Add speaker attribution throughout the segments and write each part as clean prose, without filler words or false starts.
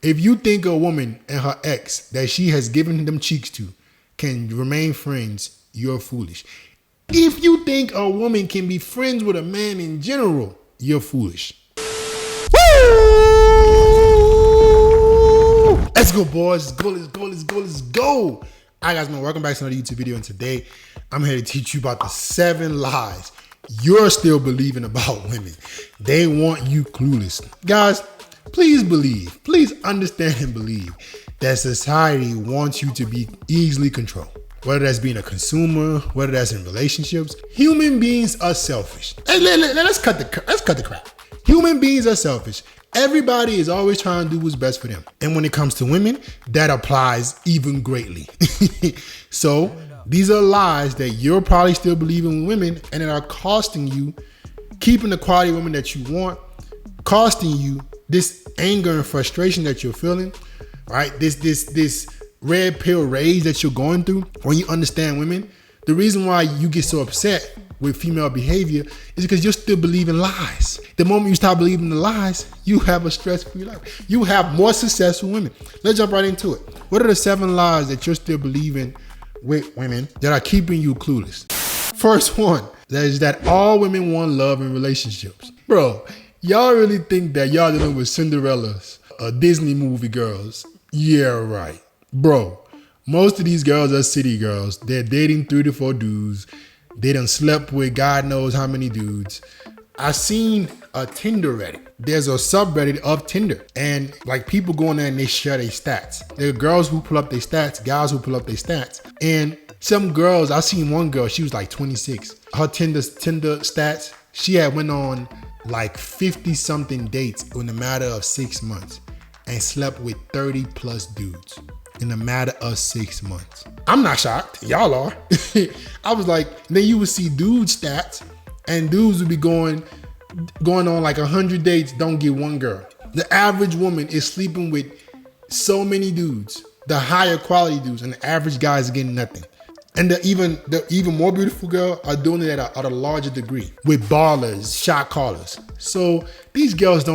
Speaker 1: If you think a woman and her ex that she has given them cheeks to can remain friends, you're foolish. If you think a woman can be friends with a man in general, you're foolish. Woo! Let's go, boys. Let's go. All right, guys, man, welcome back to another YouTube video. And today, I'm here to teach you about the 7 lies you're still believing about women. They want you clueless. Guys, please believe, please understand and believe that society wants you to be easily controlled. Whether that's being a consumer, whether that's in relationships, human beings are selfish. Let's cut the crap. Human beings are selfish. Everybody is always trying to do what's best for them. And when it comes to women, that applies even greatly. So these are lies that you're probably still believing in women and that are costing you keeping the quality of women that you want, costing you this anger and frustration that you're feeling, right? This red pill rage that you're going through when you understand women. The reason why you get so upset with female behavior is because you're still believing lies. The moment you stop believing the lies, you have a stress-free life. You have more successful women. Let's jump right into it. What are the 7 lies that you're still believing with women that are keeping you clueless? First one, that is that all women want love in relationships. Bro, y'all really think that y'all dealing with Cinderella's or Disney movie girls? Yeah, right. Bro, most of these girls are city girls. They're dating 3 to 4 dudes. They done slept with God knows how many dudes. I seen a Tinder Reddit. There's a subreddit of Tinder. And like people go in there and they share their stats. There are girls who pull up their stats, guys who pull up their stats. And some girls, I seen one girl, she was like 26. Her Tinder stats, she had went on like 50 something dates in a matter of 6 months and slept with 30 plus dudes in a matter of 6 months. I'm not shocked. Y'all are. I was like, then you would see dude stats and dudes would be going on like 100 dates, don't get one girl. The average woman is sleeping with so many dudes, the higher quality dudes, and the average guy is getting nothing. And the even more beautiful girl are doing it at a larger degree with ballers, shot callers. So these girls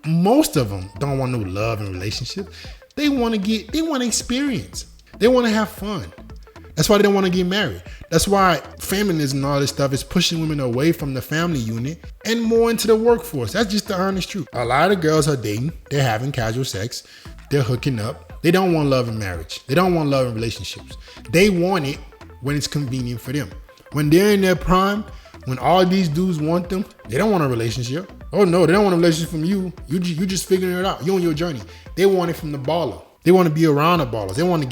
Speaker 1: most of them don't want no love and relationship. They want to experience. They want to have fun. That's why they don't want to get married. That's why feminism and all this stuff is pushing women away from the family unit and more into the workforce. That's just the honest truth. A lot of girls are dating. They're having casual sex. They're hooking up. They don't want love in marriage. They don't want love in relationships. They want it when it's convenient for them. When they're in their prime, when all these dudes want them, they don't want a relationship. Oh no, they don't want a relationship from you. You just figuring it out. You're on your journey. They want it from the baller. They want to be around the ballers. They want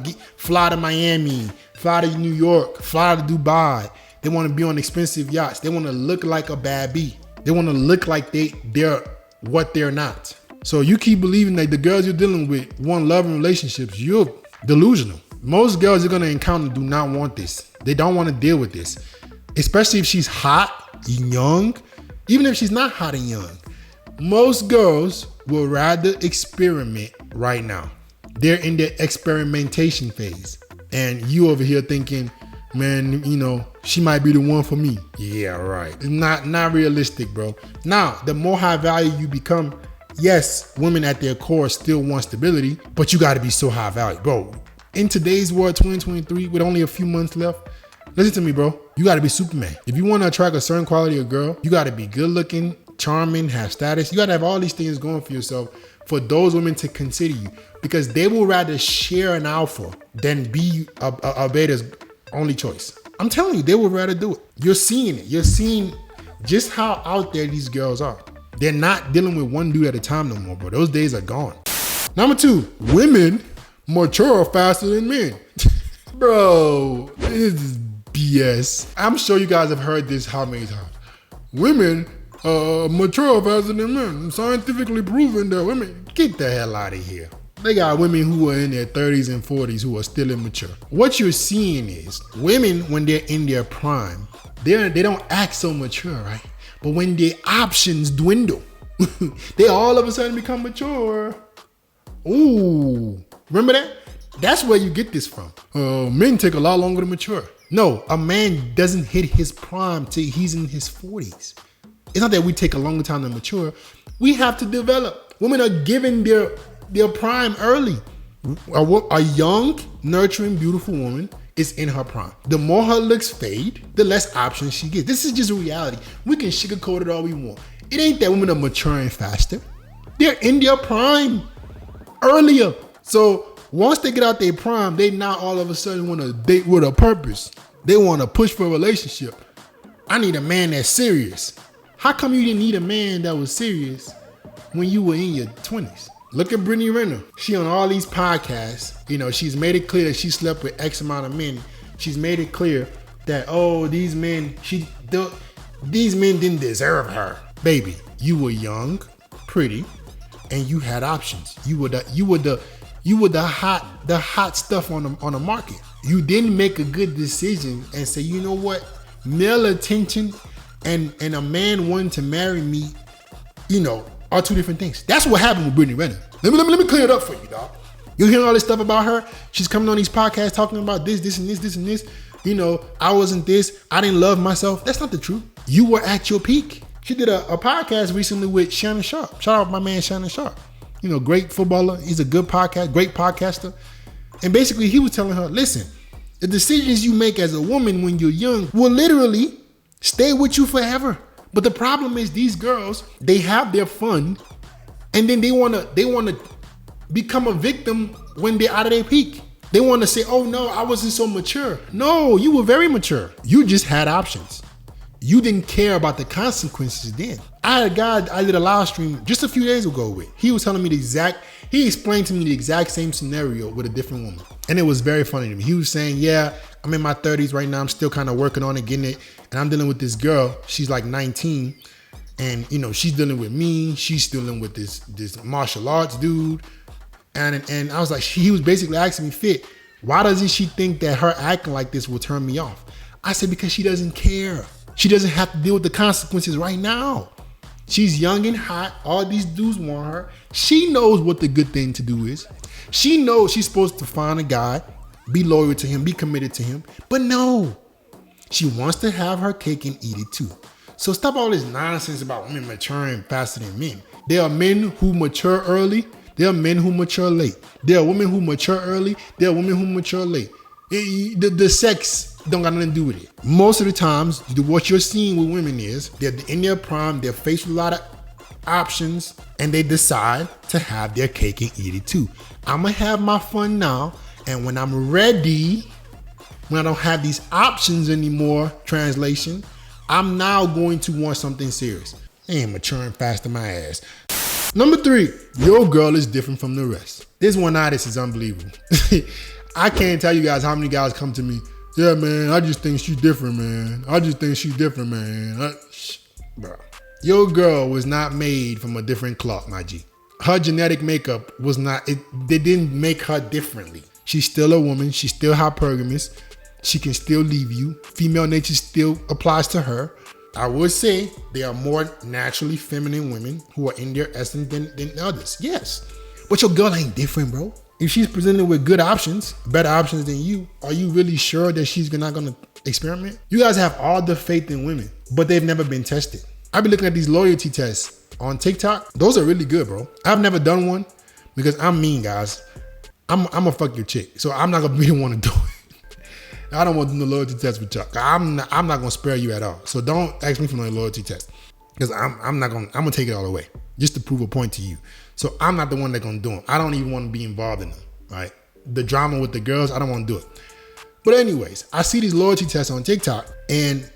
Speaker 1: to fly to Miami, fly to New York, fly to Dubai. They want to be on expensive yachts. They want to look like a bad bee. They want to look like they're what they're not. So you keep believing that the girls you're dealing with want love and relationships. You're delusional. Most girls you're going to encounter do not want this. They don't want to deal with this, especially if she's hot and young. Even if she's not hot and young, most girls will rather experiment right now. They're in their experimentation phase. And you over here thinking, man, she might be the one for me. Yeah, right. It's not realistic, bro. Now, the more high value you become, yes, women at their core still want stability, but you got to be so high value. Bro, in today's world, 2023, with only a few months left, listen to me, bro. You got to be Superman. If you want to attract a certain quality of girl, you got to be good looking, charming, have status. You got to have all these things going for yourself for those women to consider you, because they will rather share an alpha than be a beta's only choice. I'm telling you, they would rather do it. You're seeing it. You're seeing just how out there these girls are. They're not dealing with one dude at a time no more, bro. Those days are gone. Number 2, women mature faster than men. Bro, this is BS. I'm sure you guys have heard this how many times. Women mature faster than men. Scientifically proven that women, get the hell out of here. They got women who are in their 30s and 40s who are still immature. What you're seeing is women, when they're in their prime, they don't act so mature, right? But when their options dwindle, they all of a sudden become mature. Ooh, remember that? That's where you get this from. Men take a lot longer to mature. No, a man doesn't hit his prime till he's in his 40s. It's not that we take a longer time to mature. We have to develop. Women are given their their prime early. A young, nurturing, beautiful woman is in her prime. The more her looks fade, the less options she gets. This is just a reality. We can sugarcoat it all we want. It ain't that women are maturing faster. They're in their prime earlier. So once they get out their prime, they now all of a sudden want to date with a purpose. They want to push for a relationship. I need a man that's serious. How come you didn't need a man that was serious when you were in your 20s? Look at Brittany Renner. She on all these podcasts. You know, she's made it clear that she slept with X amount of men. She's made it clear that, these men didn't deserve her. Baby, you were young, pretty, and you had options. You were the hot stuff on the market. You didn't make a good decision and say, you know what, male attention and a man wanting to marry me, are two different things. That's what happened with Brittany Renner. Let me clear it up for you, dog. You hearing all this stuff about her? She's coming on these podcasts talking about this and this and this. I wasn't this. I didn't love myself. That's not the truth. You were at your peak. She did a podcast recently with Shannon Sharp. Shout out my man Shannon Sharp. Great footballer. He's a good podcast, great podcaster. And basically he was telling her, listen, the decisions you make as a woman when you're young will literally stay with you forever. But the problem is these girls, they have their fun and then they wanna become a victim when they're out of their peak. They wanna say, oh no, I wasn't so mature. No, you were very mature. You just had options. You didn't care about the consequences then. I had a guy I did a live stream just a few days ago with. He was telling me he explained to me the exact same scenario with a different woman. And it was very funny to me. He was saying, yeah, I'm in my 30s right now. I'm still kind of working on it, getting it. And I'm dealing with this girl. She's like 19. And, she's dealing with me. She's dealing with this martial arts dude. And I was like, he was basically asking me, Fit, why doesn't she think that her acting like this will turn me off? I said, because she doesn't care. She doesn't have to deal with the consequences right now. She's young and hot. All these dudes want her. She knows what the good thing to do is. She knows she's supposed to find a guy, be loyal to him, be committed to him. But no, she wants to have her cake and eat it too. So stop all this nonsense about women maturing faster than men. There are men who mature early. There are men who mature late. There are women who mature early. There are women who mature late. The sex don't got nothing to do with it. Most of the times, what you're seeing with women is they're in their prime, they're faced with a lot of options, and they decide to have their cake and eat it too. I'm gonna have my fun now, and when I'm ready, when I don't have these options anymore, translation, I'm now going to want something serious. They ain't maturing faster my ass. Number 3, your girl is different from the rest. This one artist is unbelievable. I can't tell you guys how many guys come to me. Yeah, man, I just think she's different, man. Bro. Your girl was not made from a different cloth, my G. Her genetic makeup was not, they didn't make her differently. She's still a woman. She's still hypergamous. She can still leave you. Female nature still applies to her. I would say there are more naturally feminine women who are in their essence than others. Yes. But your girl ain't different, bro. If she's presented with good options, better options than you, are you really sure that she's not going to experiment? You guys have all the faith in women, but they've never been tested. I've been looking at these loyalty tests on TikTok. Those are really good, bro. I've never done one because I'm mean, guys. I'm a fuck your chick, so I'm not going to be the one to do it. I don't want to do the loyalty test with y'all. I'm not going to spare you at all. So don't ask me for no loyalty test because I'm going to take it all away just to prove a point to you. So I'm not the one that's going to do them. I don't even want to be involved in them, right? The drama with the girls, I don't want to do it. But anyways, I see these loyalty tests on TikTok and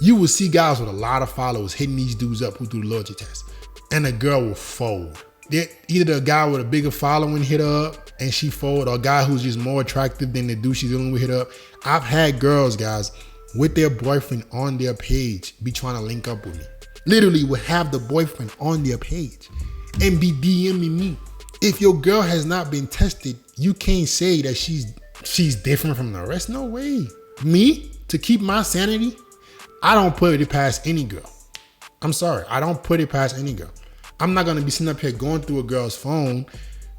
Speaker 1: you will see guys with a lot of followers hitting these dudes up who do the loyalty test. And the girl will fold. Either the guy with a bigger following hit her up and she fold, or a guy who's just more attractive than the dude she's dealing with hit her up. I've had girls, guys, with their boyfriend on their page be trying to link up with me. Literally would have the boyfriend on their page and be DMing me. If your girl has not been tested, you can't say that she's different from the rest. No way. Me, to keep my sanity, I don't put it past any girl. I'm sorry. I don't put it past any girl. I'm not going to be sitting up here going through a girl's phone,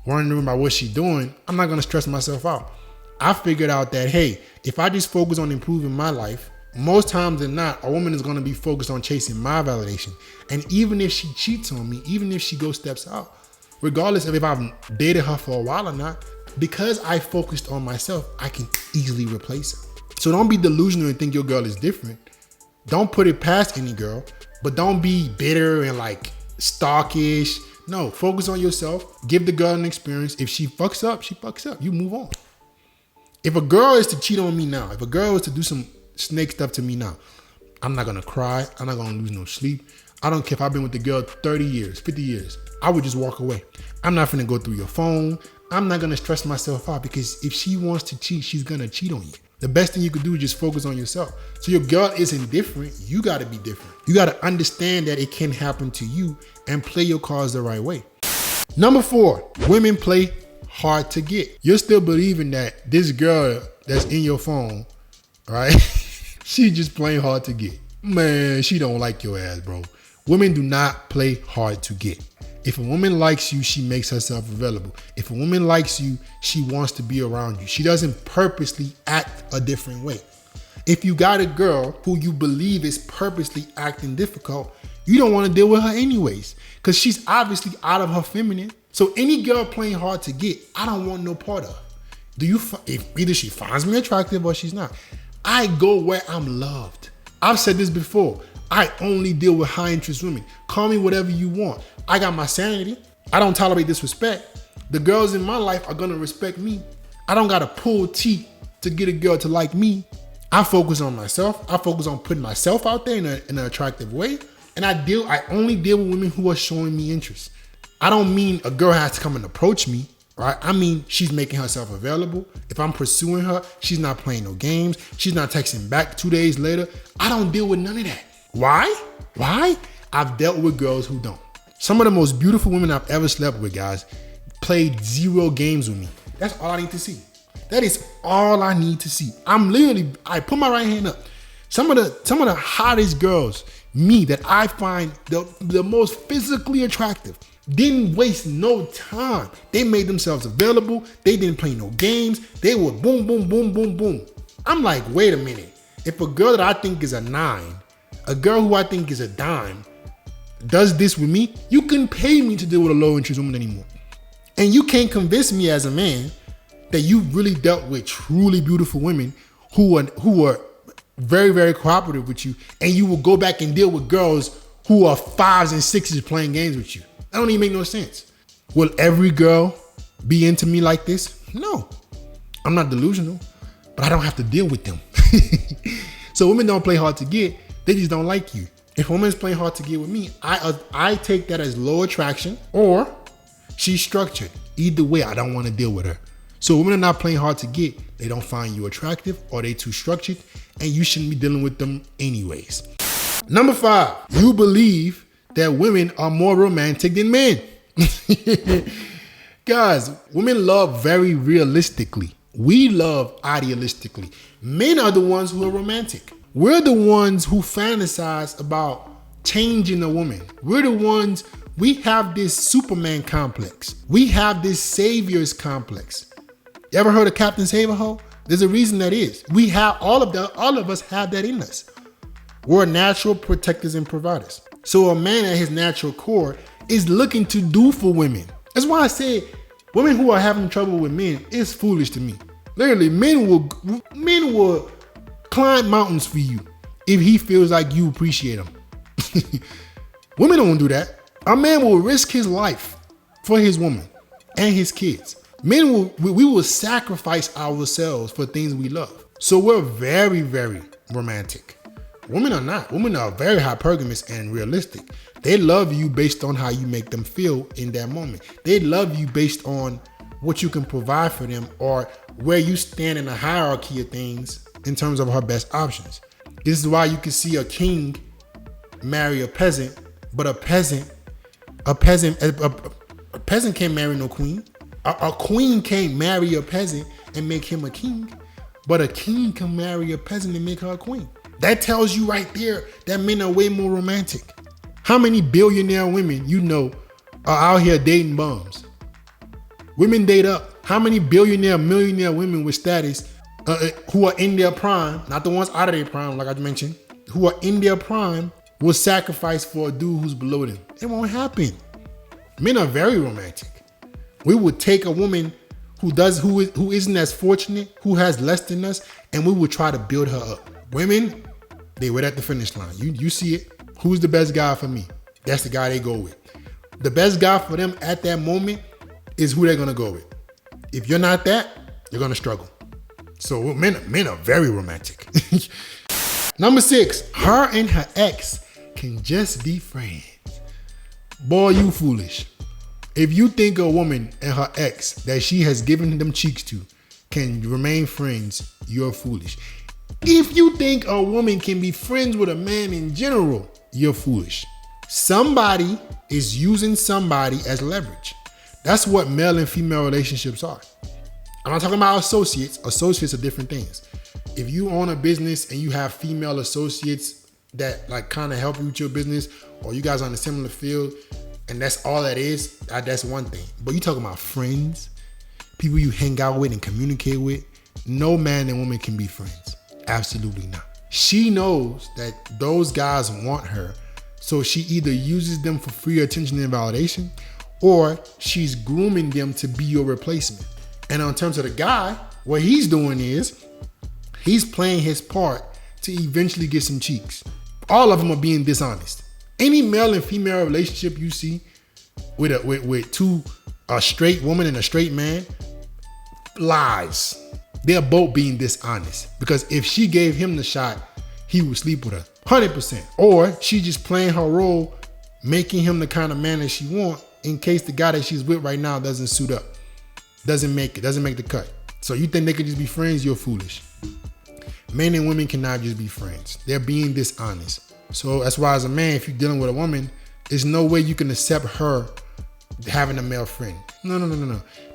Speaker 1: wondering about what she's doing. I'm not going to stress myself out. I figured out that, hey, if I just focus on improving my life, most times than not, a woman is going to be focused on chasing my validation. And even if she cheats on me, even if she goes steps out, regardless of if I've dated her for a while or not, because I focused on myself, I can easily replace her. So don't be delusional and think your girl is different. Don't put it past any girl, but don't be bitter and like stalkish. No, focus on yourself. Give the girl an experience. If she fucks up, she fucks up. You move on. If a girl is to cheat on me now, if a girl is to do some snake stuff to me now, I'm not gonna cry. I'm not gonna lose no sleep. I don't care if I've been with the girl 30 years, 50 years. I would just walk away. I'm not gonna go through your phone. I'm not gonna stress myself out, because if she wants to cheat, she's gonna cheat on you. The best thing you could do is just focus on yourself. So your girl isn't different. You gotta be different. You gotta understand that it can happen to you and play your cards the right way. Number 4, women play hard to get. You're still believing that this girl that's in your phone, right? She just playing hard to get. Man, she don't like your ass, bro. Women do not play hard to get. If a woman likes you, she makes herself available. If a woman likes you, she wants to be around you. She doesn't purposely act a different way. If you got a girl who you believe is purposely acting difficult, you don't want to deal with her anyways, because she's obviously out of her feminine. So any girl playing hard to get, I don't want no part of. If either she finds me attractive or she's not. I go where I'm loved. I've said this before. I only deal with high interest women. Call me whatever you want. I got my sanity. I don't tolerate disrespect. The girls in my life are gonna respect me. I don't gotta pull teeth to get a girl to like me. I focus on myself. I focus on putting myself out there in an attractive way. And I only deal with women who are showing me interest. I don't mean a girl has to come and approach me, right? I mean, she's making herself available. If I'm pursuing her, she's not playing no games. She's not texting back 2 days later. I don't deal with none of that. Why? I've dealt with girls who don't. Some of the most beautiful women I've ever slept with, guys, played 0 games with me. That's all I need to see. That is all I need to see. I put my right hand up. Some of the hottest girls, me, that I find the most physically attractive, didn't waste no time. They made themselves available. They didn't play no games. They were boom, boom, boom, boom, boom. I'm like, wait a minute. If a girl that I think is a 9, a girl who I think is a dime, does this with me, you couldn't pay me to deal with a low interest woman anymore. And you can't convince me as a man that you really dealt with truly beautiful women who are very, very cooperative with you, and you will go back and deal with girls who are 5s and 6s playing games with you. That don't even make no sense. Will every girl be into me like this? No. I'm not delusional, but I don't have to deal with them. So women don't play hard to get. They just don't like you. If a woman's playing hard to get with me, I take that as low attraction, or she's structured. Either way, I don't want to deal with her. So women are not playing hard to get. They don't find you attractive, or they too structured, and you shouldn't be dealing with them anyways. Number 5, you believe that women are more romantic than men. Guys, women love very realistically. We love idealistically. Men are the ones who are romantic. We're the ones who fantasize about changing a woman. We have this Superman complex. We have this savior's complex. You ever heard of Captain Save-A-Ho? There's a reason that is. We have all of us have that in us. We're natural protectors and providers. So a man at his natural core is looking to do for women. That's why I say women who are having trouble with men is foolish to me. Literally, men will climb mountains for you if he feels like you appreciate him. Women don't do that. A man will risk his life for his woman and his kids. We will sacrifice ourselves for things we love. So we're very, very romantic. Women are not. Women are very hypergamous and realistic. They love you based on how you make them feel in that moment. They love you based on what you can provide for them, or where you stand in the hierarchy of things in terms of her best options. This is why you can see a king marry a peasant, but a peasant can't marry no queen. A queen can't marry a peasant and make him a king, but a king can marry a peasant and make her a queen. That tells you right there that men are way more romantic. How many billionaire women you know are out here dating bums? Women date up. How many billionaire, millionaire women with status who are in their prime, not the ones out of their prime, like I mentioned, who are in their prime, will sacrifice for a dude who's below them? It won't happen. Men are very romantic. We would take a woman who isn't as fortunate, who has less than us, and we would try to build her up. Women, they wait at the finish line. You see it. Who's the best guy for me? That's the guy they go with. The best guy for them at that moment is who they're gonna go with. If you're not that, you're gonna struggle. So men are very romantic. Number 6, her and her ex can just be friends. Boy, you foolish. If you think a woman and her ex that she has given them cheeks to can remain friends, you're foolish. If you think a woman can be friends with a man in general, you're foolish. Somebody is using somebody as leverage. That's what male and female relationships are. I'm not talking about associates. Associates are different things. If you own a business and you have female associates that like kind of help you with your business, or you guys are in a similar field, and that's all that is, that's one thing. But you talking about friends, people you hang out with and communicate with. No man and woman can be friends. Absolutely not. She knows that those guys want her, so she either uses them for free attention and validation, or she's grooming them to be your replacement. And in terms of the guy, what he's doing is he's playing his part to eventually get some cheeks. All of them are being dishonest. Any male and female relationship you see with a straight woman and a straight man, lies. They're both being dishonest, because if she gave him the shot, he would sleep with her 100%. Or she just playing her role, making him the kind of man that she wants in case the guy that she's with right now doesn't suit up, doesn't make the cut. So you think they could just be friends? You're foolish. Men and women cannot just be friends. They're being dishonest. So that's why as a man, if you're dealing with a woman, there's no way you can accept her having a male friend. No.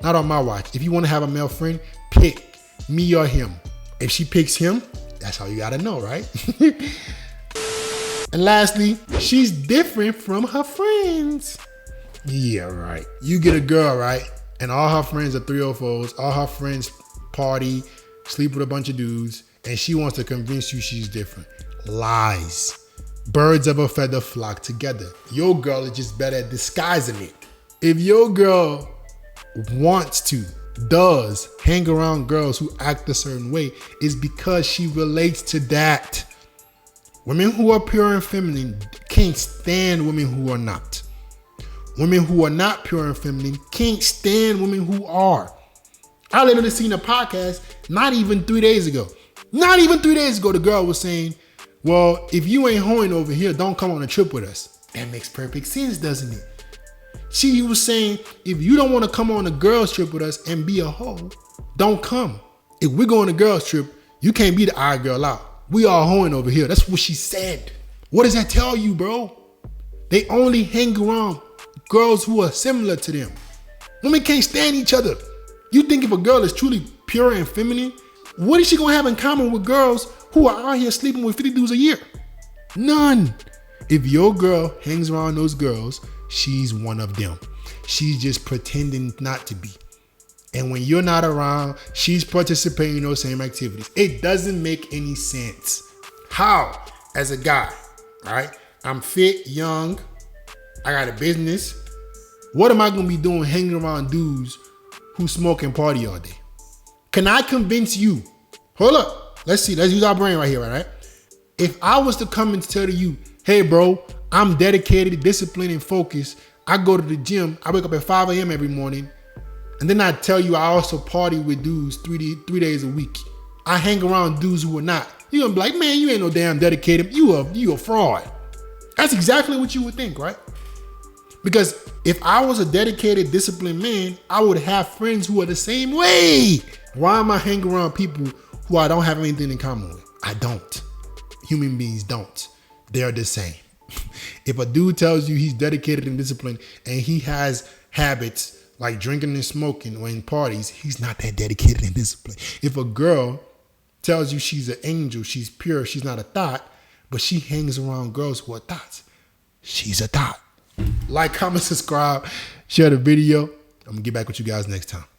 Speaker 1: Not on my watch. If you want to have a male friend, pick me or him. If she picks him, that's all you gotta know, right? And lastly, she's different from her friends. Yeah, right. You get a girl, right? And all her friends are 304s. All her friends party, sleep with a bunch of dudes, and she wants to convince you she's different. Lies. Birds of a feather flock together. Your girl is just better at disguising it. If your girl does hang around girls who act a certain way, it's because she relates to that. Women who are pure and feminine can't stand women who are not. Women who are not pure and feminine can't stand women who are. I literally seen a podcast not even 3 days ago. The girl was saying, well, if you ain't hoeing over here, don't come on a trip with us. That makes perfect sense, doesn't it? She was saying, if you don't want to come on a girls trip with us and be a hoe, don't come. If we're going on a girls trip, you can't be the odd girl out. We all hoeing over here. That's what she said. What does that tell you, bro? They only hang around girls who are similar to them. Women can't stand each other. You think if a girl is truly pure and feminine, what is she gonna have in common with girls who are out here sleeping with 50 dudes a year? None. If your girl hangs around those girls, she's one of them. She's just pretending not to be. And when you're not around, she's participating in those same activities. It doesn't make any sense. How? As a guy, right? I'm fit, young, I got a business. What am I gonna be doing hanging around dudes who smoke and party all day? Can I convince you? Hold up. Let's use our brain right here, right? If I was to come and tell you, hey bro, I'm dedicated, disciplined, and focused. I go to the gym. I wake up at 5 a.m. every morning. And then I tell you I also party with dudes 3 days a week. I hang around dudes who are not. You're gonna be like, man, you ain't no damn dedicated. You a fraud. That's exactly what you would think, right? Because if I was a dedicated, disciplined man, I would have friends who are the same way. Why am I hanging around people who I don't have anything in common with? I don't. Human beings don't. They're the same. If a dude tells you he's dedicated and disciplined and he has habits like drinking and smoking or in parties, he's not that dedicated and disciplined. If a girl tells you she's an angel, she's pure, she's not a thought, but she hangs around girls who are thoughts, she's a thought. Like, comment, subscribe, share the video. I'm gonna get back with you guys next time.